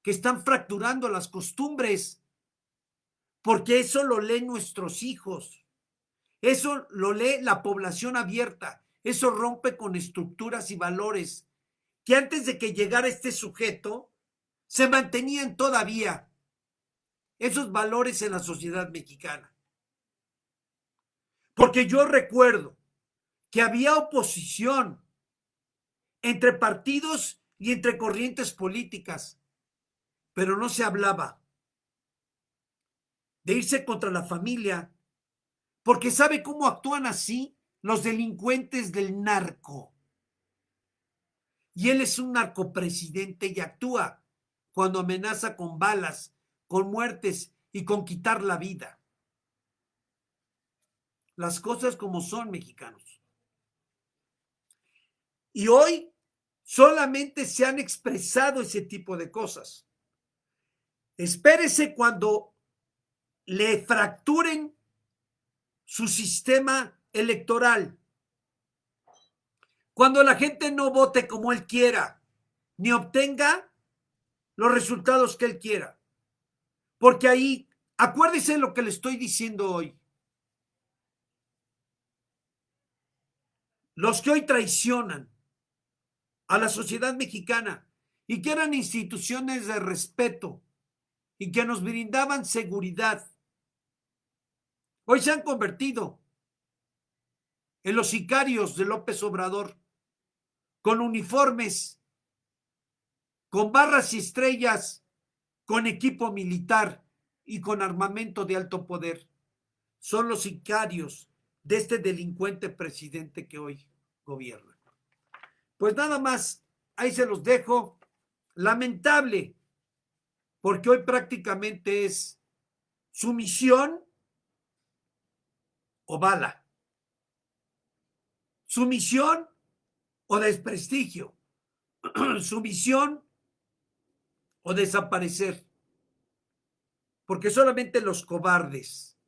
que están fracturando las costumbres, porque eso lo leen nuestros hijos, eso lo lee la población abierta, eso rompe con estructuras y valores que antes de que llegara este sujeto se mantenían todavía esos valores en la sociedad mexicana. Porque yo recuerdo que había oposición entre partidos y entre corrientes políticas, pero no se hablaba de irse contra la familia, porque ¿sabe cómo actúan así los delincuentes del narco? Y él es un narcopresidente y actúa cuando amenaza con balas, con muertes y con quitar la vida. Las cosas como son, mexicanos. Y hoy solamente se han expresado ese tipo de cosas. Espérese cuando le fracturen su sistema electoral, cuando la gente no vote como él quiera, ni obtenga los resultados que él quiera. Porque ahí, acuérdese lo que le estoy diciendo hoy. Los que hoy traicionan a la sociedad mexicana y que eran instituciones de respeto y que nos brindaban seguridad, hoy se han convertido en los sicarios de López Obrador, con uniformes, con barras y estrellas, con equipo militar y con armamento de alto poder. Son los sicarios de este delincuente presidente que hoy gobierna. Pues nada más, ahí se los dejo. Lamentable, porque hoy prácticamente es sumisión o bala, sumisión o desprestigio, sumisión o desaparecer, porque solamente los cobardes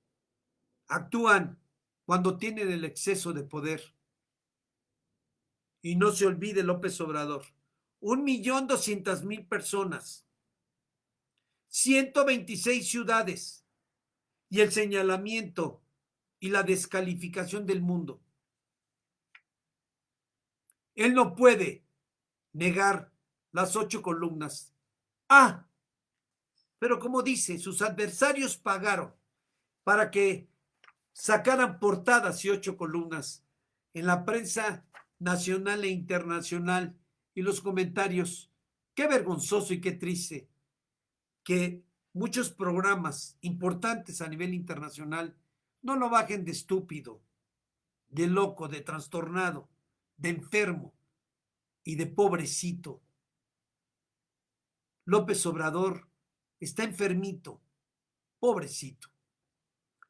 actúan cuando tienen el exceso de poder. Y no se olvide López Obrador, 1.200.000 personas, 126 ciudades y el señalamiento y la descalificación del mundo. Él no puede negar las 8 columnas. Pero como dice, sus adversarios pagaron para que sacaran portadas y 8 columnas en la prensa nacional e internacional, y los comentarios. Qué vergonzoso y qué triste que muchos programas importantes a nivel internacional no lo bajen de estúpido, de loco, de trastornado, de enfermo y de pobrecito. López Obrador está enfermito, pobrecito.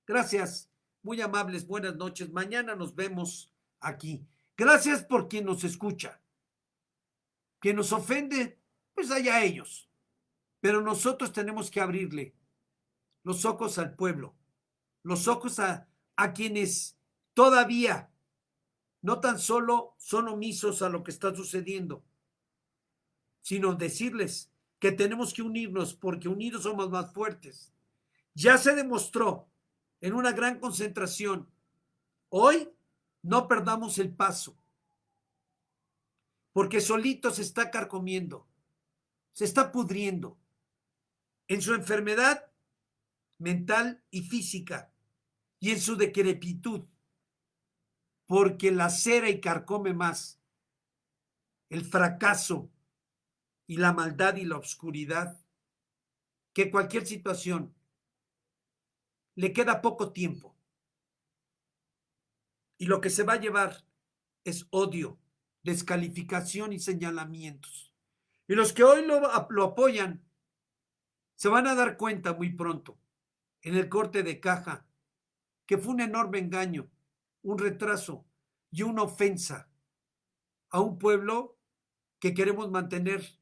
Gracias, muy amables, buenas noches. Mañana nos vemos aquí. Gracias por quien nos escucha. Quien nos ofende, pues allá ellos. Pero nosotros tenemos que abrirle los ojos al pueblo, los ojos a quienes todavía no tan solo son omisos a lo que está sucediendo, sino decirles que tenemos que unirnos porque unidos somos más fuertes. Ya se demostró en una gran concentración. Hoy no perdamos el paso, porque solito se está carcomiendo, se está pudriendo en su enfermedad mental y física y en su decrepitud, porque lacera y carcome más el fracaso y la maldad y la oscuridad que cualquier situación. Le queda poco tiempo y lo que se va a llevar es odio, descalificación y señalamientos. Y los que hoy lo apoyan se van a dar cuenta muy pronto en el corte de caja que fue un enorme engaño, un retraso y una ofensa a un pueblo que queremos mantener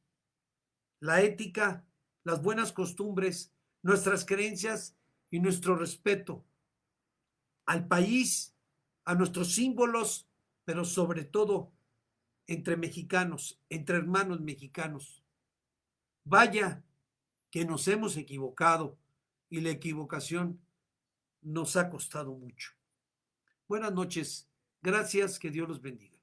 la ética, las buenas costumbres, nuestras creencias y nuestro respeto al país, a nuestros símbolos, pero sobre todo entre mexicanos, entre hermanos mexicanos. Vaya que nos hemos equivocado y la equivocación nos ha costado mucho. Buenas noches. Gracias. Que Dios los bendiga.